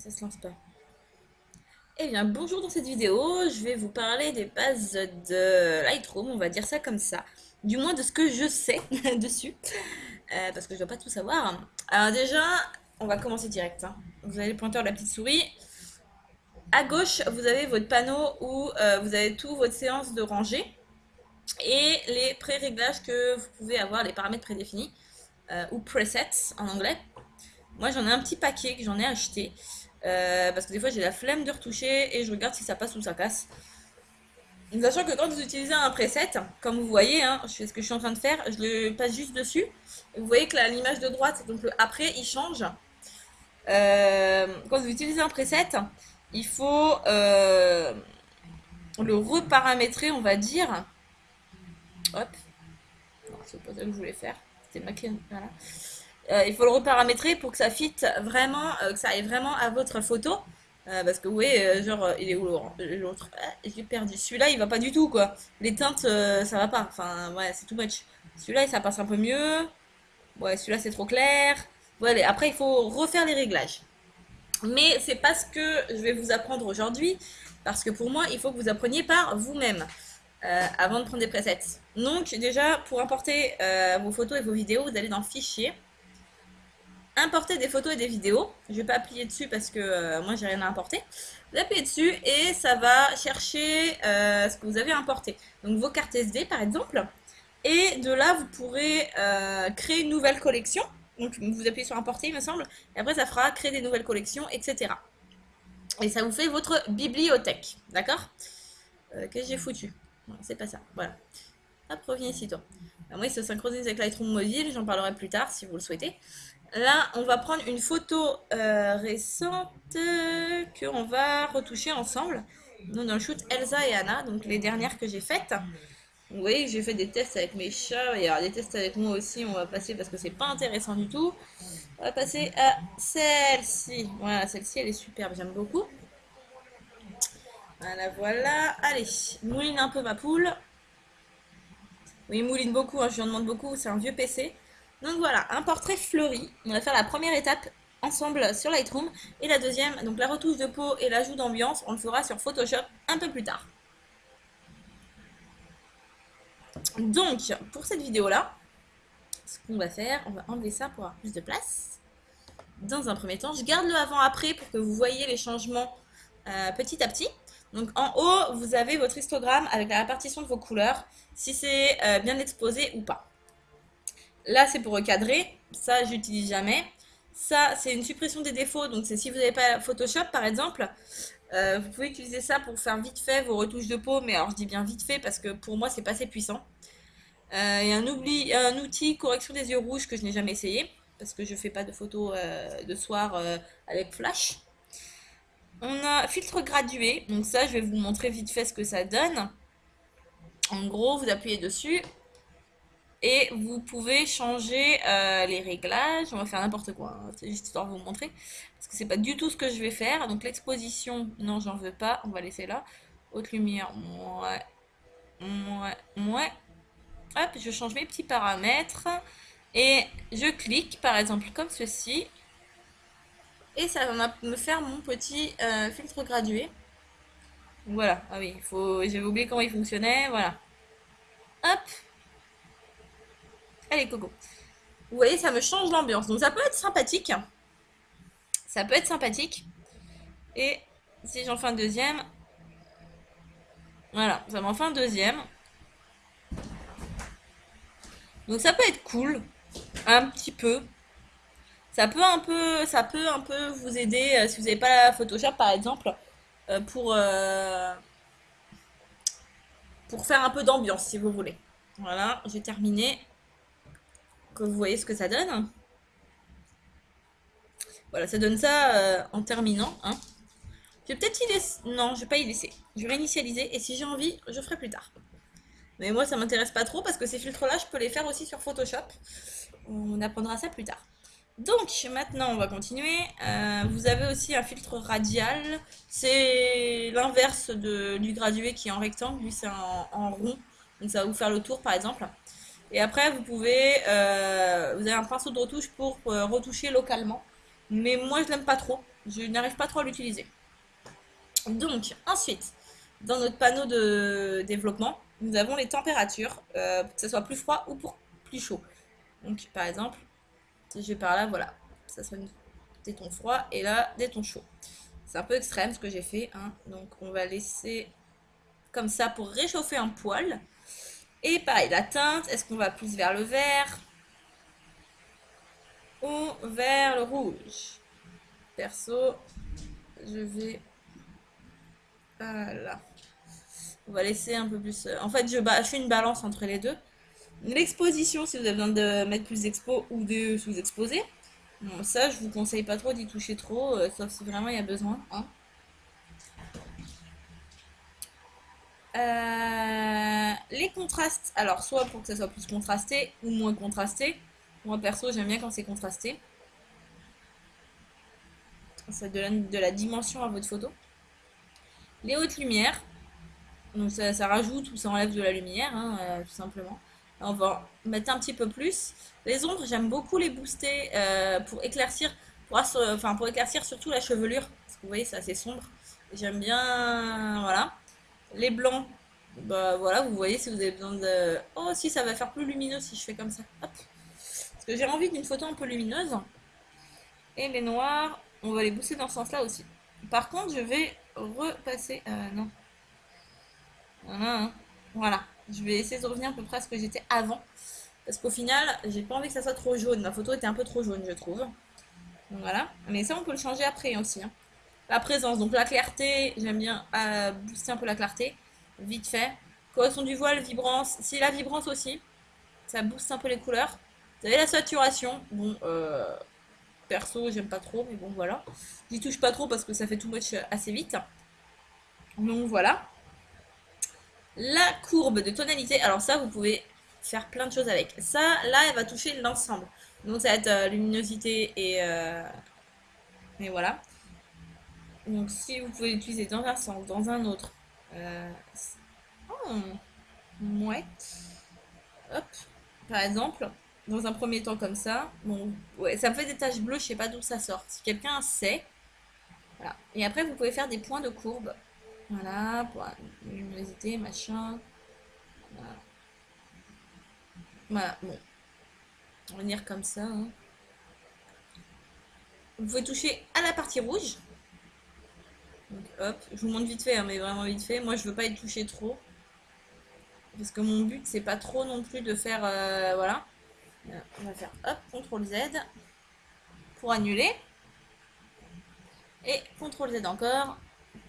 Ça se lance pas. Eh bien, bonjour dans cette vidéo, je vais vous parler des bases de Lightroom, on va dire ça comme ça. Du moins de ce que je sais dessus, parce que je dois pas tout savoir. Alors déjà, on va commencer direct, hein. Vous avez le pointeur de la petite souris. À gauche, vous avez votre panneau où vous avez tout votre séance de rangée et les pré-réglages que vous pouvez avoir, les paramètres prédéfinis, ou presets en anglais. Moi, j'en ai un petit paquet que j'en ai acheté. Parce que des fois, j'ai la flemme de retoucher et je regarde si ça passe ou ça casse. Sachant que quand vous utilisez un preset, comme vous voyez, hein, je fais ce que je suis en train de faire, je le passe juste dessus. Et vous voyez que l'image de droite, donc le après, il change. Quand vous utilisez un preset, il faut le reparamétrer, on va dire. Hop. Non, c'est pas ça que je voulais faire. C'était ma clé. Voilà. Il faut le reparamétrer pour que ça fit vraiment, que ça aille vraiment à votre photo. Parce que oui, genre, il est où l'autre? Ah, j'ai perdu. Celui-là, il va pas du tout, quoi. Les teintes, ça va pas. Enfin, ouais, c'est too much. Celui-là, ça passe un peu mieux. Ouais, celui-là, c'est trop clair. Voilà. Après, il faut refaire les réglages. Mais c'est pas ce que je vais vous apprendre aujourd'hui. Parce que pour moi, il faut que vous appreniez par vous-même. Avant de prendre des presets. Donc, déjà, pour importer vos photos et vos vidéos, vous allez dans Fichier. Importer des photos et des vidéos. Je vais pas appuyer dessus parce que moi j'ai rien à importer. Vous appuyez dessus et ça va chercher ce que vous avez importé. Donc vos cartes SD par exemple. Et de là vous pourrez créer une nouvelle collection. Donc vous appuyez sur importer il me semble. Et après ça fera créer des nouvelles collections, etc. Et ça vous fait votre bibliothèque. D'accord. Qu'est-ce que j'ai foutu? Non, c'est pas ça. Voilà. Hop, reviens ici toi. Alors, moi il se synchronise avec Lightroom Mobile. J'en parlerai plus tard si vous le souhaitez. Là, on va prendre une photo récente qu'on va retoucher ensemble. Donc, dans le shoot Elsa et Anna, donc les dernières que j'ai faites. Vous voyez que j'ai fait des tests avec mes chats, il y aura des tests avec moi aussi. On va passer parce que c'est pas intéressant du tout. On va passer à celle-ci. Voilà, celle-ci elle est superbe, j'aime beaucoup. Voilà, voilà. Allez, mouline un peu ma poule. Oui, il mouline beaucoup, hein, je lui en demande beaucoup, c'est un vieux PC. Donc voilà, un portrait fleuri. On va faire la première étape ensemble sur Lightroom. Et la deuxième, donc la retouche de peau et l'ajout d'ambiance, on le fera sur Photoshop un peu plus tard. Donc, pour cette vidéo-là, ce qu'on va faire, on va enlever ça pour avoir plus de place. Dans un premier temps, je garde le avant-après pour que vous voyez les changements petit à petit. Donc en haut, vous avez votre histogramme avec la répartition de vos couleurs, si c'est bien exposé ou pas. Là, c'est pour recadrer. Ça, j'utilise jamais. Ça, c'est une suppression des défauts. Donc, c'est si vous n'avez pas Photoshop, par exemple, vous pouvez utiliser ça pour faire vite fait vos retouches de peau. Mais alors, je dis bien vite fait parce que pour moi, c'est pas assez puissant. Il y a un outil correction des yeux rouges que je n'ai jamais essayé parce que je fais pas de photos de soir avec flash. On a filtre gradué. Donc ça, je vais vous montrer vite fait ce que ça donne. En gros, vous appuyez dessus. Et vous pouvez changer les réglages. On va faire n'importe quoi, hein. C'est juste histoire de vous montrer. Parce que c'est pas du tout ce que je vais faire. Donc l'exposition, non, j'en veux pas. On va laisser là. Haute lumière, ouais. Ouais, ouais. Hop, je change mes petits paramètres. Et je clique, par exemple, comme ceci. Et ça va me faire mon petit filtre gradué. Voilà. Ah oui, j'avais oublié comment il fonctionnait. Voilà. Hop. Allez, Coco. Vous voyez, ça me change l'ambiance. Donc ça peut être sympathique. Ça peut être sympathique. Et si j'en fais un deuxième, voilà, ça m'en fait un deuxième. Donc ça peut être cool, un petit peu. Ça peut un peu vous aider si vous n'avez pas Photoshop par exemple, euh, pour, euh, pour faire un peu d'ambiance si vous voulez. Voilà, j'ai terminé. Que vous voyez ce que ça donne. Voilà, ça donne ça en terminant, hein. Je vais peut-être y laisser. Non, je vais pas y laisser. Je vais réinitialiser et si j'ai envie, je ferai plus tard. Mais moi, ça m'intéresse pas trop parce que ces filtres-là, je peux les faire aussi sur Photoshop. On apprendra ça plus tard. Donc, maintenant, on va continuer. Vous avez aussi un filtre radial. C'est l'inverse du gradué qui est en rectangle. Lui, c'est en rond. Donc, ça va vous faire le tour, par exemple. Et après, vous avez un pinceau de retouche pour retoucher localement. Mais moi, je l'aime pas trop. Je n'arrive pas trop à l'utiliser. Donc, ensuite, dans notre panneau de développement, nous avons les températures, pour que ce soit plus froid ou pour plus chaud. Donc, par exemple, si je vais par là, voilà, ça sera des tons froids et là, des tons chauds. C'est un peu extrême ce que j'ai fait, hein. Donc, on va laisser comme ça pour réchauffer un poil. Et pareil, la teinte, est-ce qu'on va plus vers le vert ou vers le rouge? Perso, je vais... Voilà. On va laisser un peu plus... En fait, je fais une balance entre les deux. L'exposition, si vous avez besoin de mettre plus d'expo ou de sous-exposer. Bon, ça, je vous conseille pas trop d'y toucher trop, sauf si vraiment il y a besoin, hein. Les contrastes, alors soit pour que ça soit plus contrasté ou moins contrasté. Moi perso, j'aime bien quand c'est contrasté. Ça donne de la dimension à votre photo. Les hautes lumières, donc ça rajoute ou ça enlève de la lumière, hein, tout simplement. On va mettre un petit peu plus. Les ombres, j'aime beaucoup les booster pour éclaircir, pour éclaircir surtout la chevelure. Parce que vous voyez, c'est assez sombre. J'aime bien, voilà. Les blancs, bah voilà, vous voyez si vous avez besoin de... Oh, si, ça va faire plus lumineux si je fais comme ça. Hop. Parce que j'ai envie d'une photo un peu lumineuse. Et les noirs, on va les booster dans ce sens-là aussi. Par contre, je vais repasser... non. Voilà, hein. Voilà. Je vais essayer de revenir à peu près à ce que j'étais avant. Parce qu'au final, j'ai pas envie que ça soit trop jaune. Ma photo était un peu trop jaune, je trouve. Donc voilà. Mais ça, on peut le changer après aussi, hein. La présence, donc la clarté, j'aime bien booster un peu la clarté. Vite fait. Correction du voile, vibrance. Si la vibrance aussi, ça booste un peu les couleurs. Vous avez la saturation. Bon, perso, j'aime pas trop, mais bon, voilà. J'y touche pas trop parce que ça fait too much assez vite. Donc voilà. La courbe de tonalité, alors ça, vous pouvez faire plein de choses avec. Ça, là, elle va toucher l'ensemble. Donc ça va être luminosité et voilà. Donc si vous pouvez l'utiliser dans un sens, dans un autre. Euh, oh, ouais. Hop. Par exemple, dans un premier temps comme ça. Bon, ouais, ça me fait des taches bleues, je sais pas d'où ça sort. Si quelqu'un sait, voilà. Et après, vous pouvez faire des points de courbe. Voilà, pour la luminosité, machin. Voilà. Voilà, bon. On va venir comme ça, hein. Vous pouvez toucher à la partie rouge. Donc hop, je vous montre vite fait, hein, mais vraiment vite fait. Moi, je veux pas y toucher trop. Parce que mon but, c'est pas trop non plus de faire... voilà. On va faire hop, CTRL Z pour annuler. Et CTRL Z encore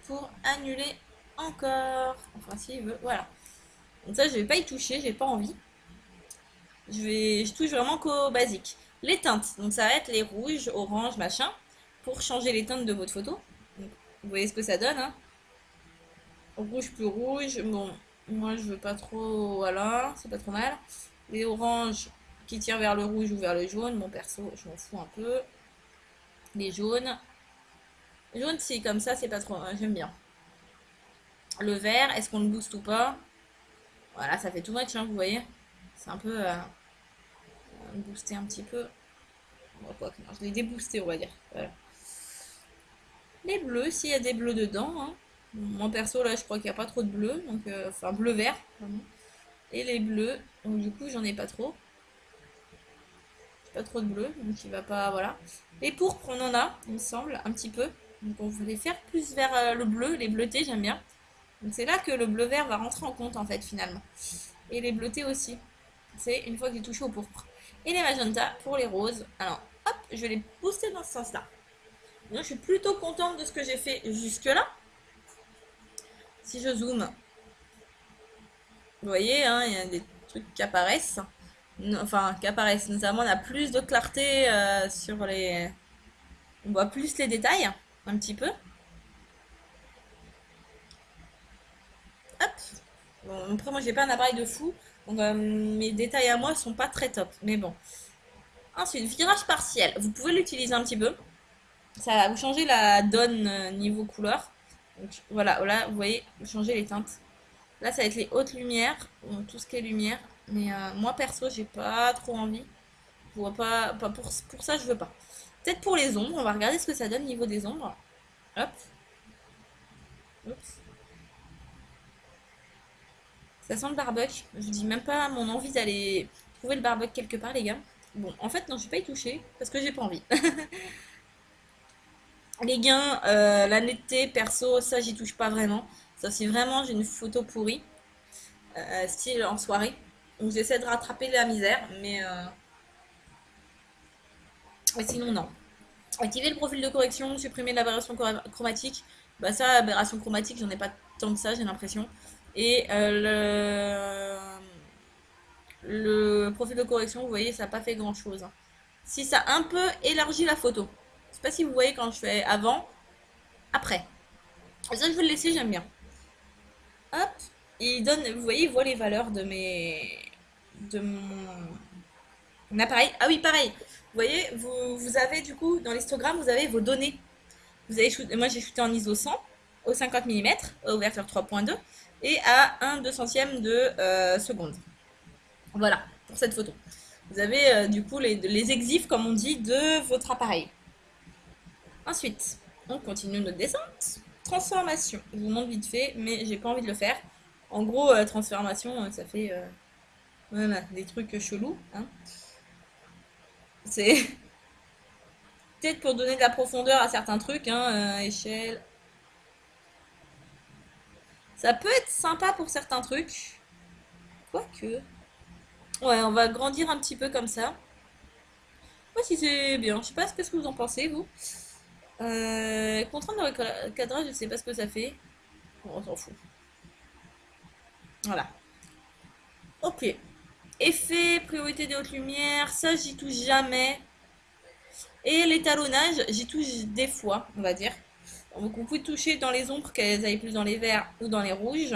pour annuler encore. Enfin, s'il veut, voilà. Donc ça, je vais pas y toucher, j'ai pas envie. Je touche vraiment qu'au basique. Les teintes, donc ça va être les rouges, orange, machin, pour changer les teintes de votre photo. Donc, vous voyez ce que ça donne, hein. Rouge plus rouge, bon, moi je veux pas trop, voilà, c'est pas trop mal. Les oranges qui tirent vers le rouge ou vers le jaune, bon perso, je m'en fous un peu. Les jaunes, jaune si comme ça, c'est pas trop, j'aime bien. Le vert, est-ce qu'on le booste ou pas? Voilà, ça fait tout match, hein, vous voyez. C'est un peu booster un petit peu. Bon, quoi que non, je l'ai déboosté, on va dire. Voilà. Les bleus, s'il y a des bleus dedans, hein. Moi perso, là, je crois qu'il n'y a pas trop de bleus, donc enfin bleu-vert. Et les bleus, donc du coup, j'en ai pas trop. Pas trop de bleu, donc il va pas, voilà. Les pourpres, on en a, il me semble, un petit peu. Donc on va les faire plus vers le bleu, les bleutés, j'aime bien. Donc c'est là que le bleu-vert va rentrer en compte, en fait, finalement. Et les bleutés aussi. C'est une fois que j'ai touché au pourpre. Et les magentas pour les roses. Alors, hop, je vais les booster dans ce sens-là. Donc je suis plutôt contente de ce que j'ai fait jusque-là. Si je zoome, vous voyez, hein, il y a des trucs qui apparaissent. Enfin, qui apparaissent. Notamment, on a plus de clarté sur les... On voit plus les détails, un petit peu. Hop. Bon, après, moi, j'ai pas un appareil de fou. Donc, mes détails à moi sont pas très top. Mais bon. Ensuite, virage partiel. Vous pouvez l'utiliser un petit peu. Ça va vous changer la donne niveau couleur. Donc, voilà, là, vous voyez, vous changez les teintes. Là, ça va être les hautes lumières. Donc, tout ce qui est lumière. Mais moi, perso, j'ai pas trop envie. Je vois pas, pour ça, je veux pas. Peut-être pour les ombres, on va regarder ce que ça donne niveau des ombres. Hop. Oups. Ça sent le barbecue. Je dis même pas mon envie d'aller trouver le barbecue quelque part, les gars. Bon, en fait, non, je vais pas y toucher parce que j'ai pas envie. Les gains, la netteté, perso, ça, j'y touche pas vraiment. Ça, si vraiment j'ai une photo pourrie, style en soirée, où j'essaie de rattraper la misère, mais sinon, non. Activer le profil de correction, supprimer l'aberration chromatique. Bah ça, aberration chromatique, j'en ai pas tant que ça, j'ai l'impression. Et le profil de correction, vous voyez, ça n'a pas fait grand chose. Si ça a un peu élargi la photo. Je sais pas si vous voyez quand je fais avant, après. Et ça, je vais le laisser, j'aime bien. Hop. Il donne, vous voyez, il voit les valeurs de mon appareil. Ah oui, pareil. Vous voyez, vous avez du coup, dans l'histogramme, vous avez vos données. Vous avez moi, j'ai shooté en ISO 100 au 50 mm, ouverture 3.2 et à 1/200 de seconde. Voilà, pour cette photo. Vous avez du coup les exifs, comme on dit, de votre appareil. Ensuite, on continue notre descente. Transformation. Je vous montre vite fait, mais j'ai pas envie de le faire. En gros, transformation, ça fait voilà, des trucs chelous. Hein. C'est peut-être pour donner de la profondeur à certains trucs. Hein, échelle. Ça peut être sympa pour certains trucs. Quoique. Ouais, on va grandir un petit peu comme ça. Moi, si c'est bien. Je sais pas ce que vous en pensez, vous. Contrainte de recadrage, je sais pas ce que ça fait. Bon, on s'en fout. Voilà. Ok. Effet, priorité des hautes lumières, ça j'y touche jamais. Et l'étalonnage, j'y touche des fois, on va dire. Donc vous pouvez toucher dans les ombres, qu'elles aillent plus dans les verts ou dans les rouges.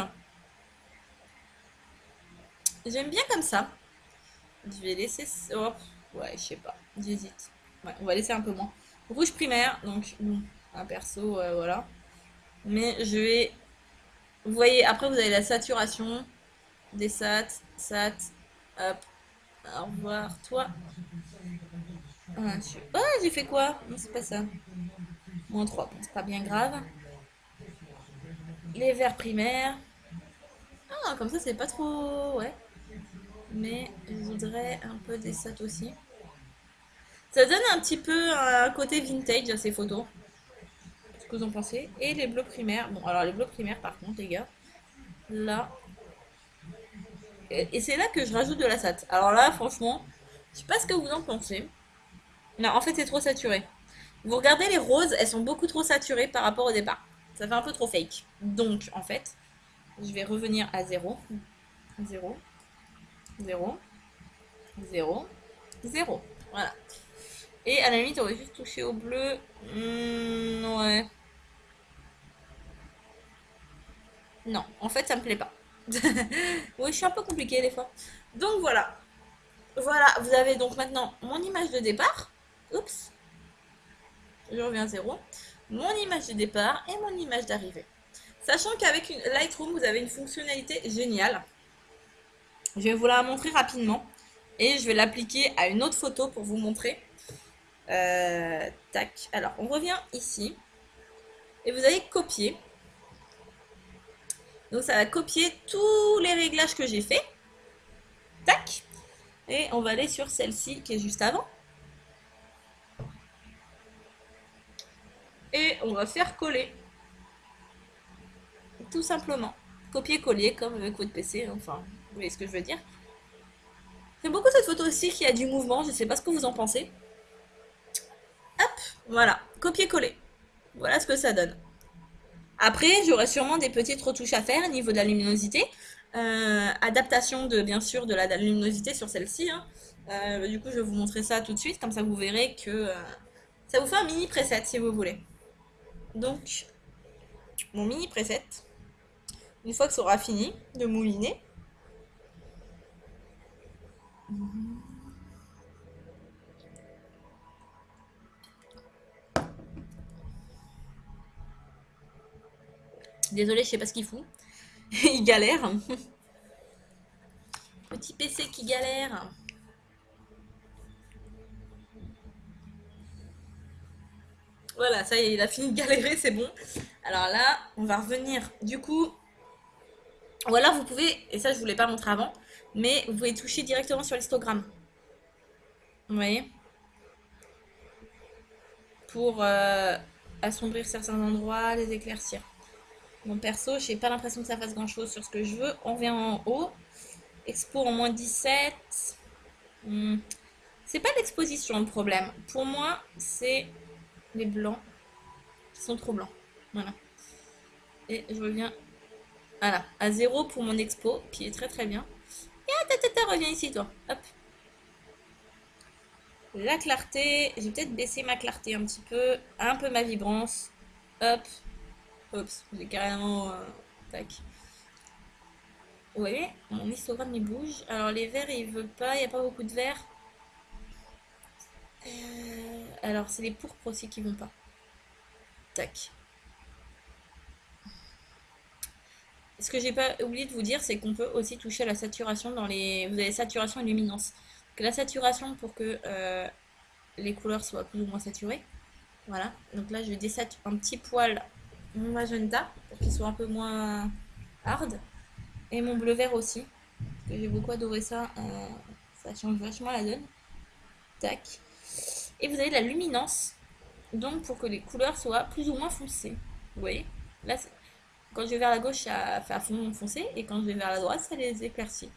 J'aime bien comme ça. Je vais laisser... Oh, ouais, je sais pas. J'hésite. Ouais, on va laisser un peu moins. Rouge primaire, donc un perso, voilà. Mais je vais... Vous voyez, après vous avez la saturation. Des sats, sat. Hop. Au revoir, toi. Ah, oh, j'ai fait quoi? Non, c'est pas ça. -3, bon, c'est pas bien grave. Les verts primaires. Ah, comme ça, c'est pas trop... Ouais. Mais je voudrais un peu des sats aussi. Ça donne un petit peu un côté vintage à ces photos. Ce que vous en pensez. Et les bleus primaires. Bon, alors les bleus primaires, par contre, les gars. Là. Et c'est là que je rajoute de la sat. Alors là, franchement, je sais pas ce que vous en pensez. Non, en fait, c'est trop saturé. Vous regardez les roses, elles sont beaucoup trop saturées par rapport au départ. Ça fait un peu trop fake. Donc, en fait, je vais revenir à 0. 0, 0, 0, 0. Voilà. Et à la limite, on va juste toucher au bleu. Ouais. Non, en fait, ça me plaît pas. Oui, je suis un peu compliquée des fois. Donc voilà. Voilà, vous avez donc maintenant mon image de départ. Oups, je reviens à 0. Mon image de départ et mon image d'arrivée. Sachant qu'avec une Lightroom, vous avez une fonctionnalité géniale. Je vais vous la montrer rapidement. Et je vais l'appliquer à une autre photo pour vous montrer. Tac. Alors, on revient ici. Et vous allez copier. Donc, ça va copier tous les réglages que j'ai fait. Tac. Et on va aller sur celle-ci qui est juste avant. Et on va faire coller. Tout simplement. Copier-coller comme avec votre PC. Enfin, vous voyez ce que je veux dire. J'aime beaucoup cette photo aussi qui a du mouvement. Je ne sais pas ce que vous en pensez. Hop, voilà. Copier-coller. Voilà ce que ça donne. Après, j'aurai sûrement des petites retouches à faire au niveau de la luminosité. Adaptation de, bien sûr, de la luminosité sur celle-ci. Hein. Du coup, je vais vous montrer ça tout de suite. Comme ça, vous verrez que ça vous fait un mini preset si vous voulez. Donc, mon mini preset. Une fois que ça aura fini de mouliner. Désolée, je sais pas ce qu'il fout. Il galère. Petit PC qui galère. Voilà, ça y est, il a fini de galérer, c'est bon. Alors là, on va revenir. Du coup, ou alors vous pouvez, et ça je voulais pas montrer avant, mais vous pouvez toucher directement sur l'histogramme. Vous voyez? Pour assombrir certains endroits, les éclaircir. Mon perso, j'ai pas l'impression que ça fasse grand chose sur ce que je veux. On revient en haut. Expo en -17. Hmm. C'est pas l'exposition le problème. Pour moi, c'est les blancs qui sont trop blancs. Voilà. Et je reviens, voilà, à 0 pour mon expo, qui est très très bien. Et reviens ici toi. Hop. La clarté, j'ai peut-être baissé ma clarté un peu ma vibrance. Hop. Oups, j'ai carrément... tac. Vous voyez, mon histogramme il bouge. Alors les verts il veut pas, il n'y a pas beaucoup de verts. Alors c'est les pourpres aussi qui vont pas. Tac. Ce que j'ai pas oublié de vous dire, c'est qu'on peut aussi toucher à la saturation dans les... Vous avez saturation et luminance. Donc la saturation pour que les couleurs soient plus ou moins saturées. Voilà. Donc là je vais désaturer un petit poil mon magenta pour qu'il soit un peu moins hard. Et mon bleu vert aussi. Parce que j'ai beaucoup adoré ça. Ça change vachement la donne. Tac. Et vous avez la luminance. Donc pour que les couleurs soient plus ou moins foncées. Vous voyez? Là, quand je vais vers la gauche, ça fait à fond foncé. Et quand je vais vers la droite, ça les éclaircit.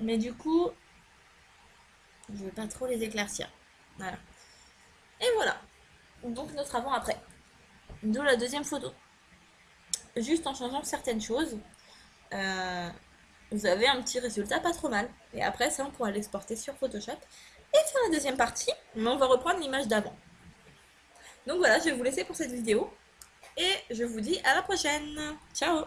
Mais du coup, je ne vais pas trop les éclaircir. Voilà. Et voilà. Donc notre avant-après. De la deuxième photo. Juste en changeant certaines choses. Vous avez un petit résultat pas trop mal. Et après, ça, on pourra l'exporter sur Photoshop et faire la deuxième partie. Mais on va reprendre l'image d'avant. Donc voilà, je vais vous laisser pour cette vidéo. Et je vous dis à la prochaine. Ciao!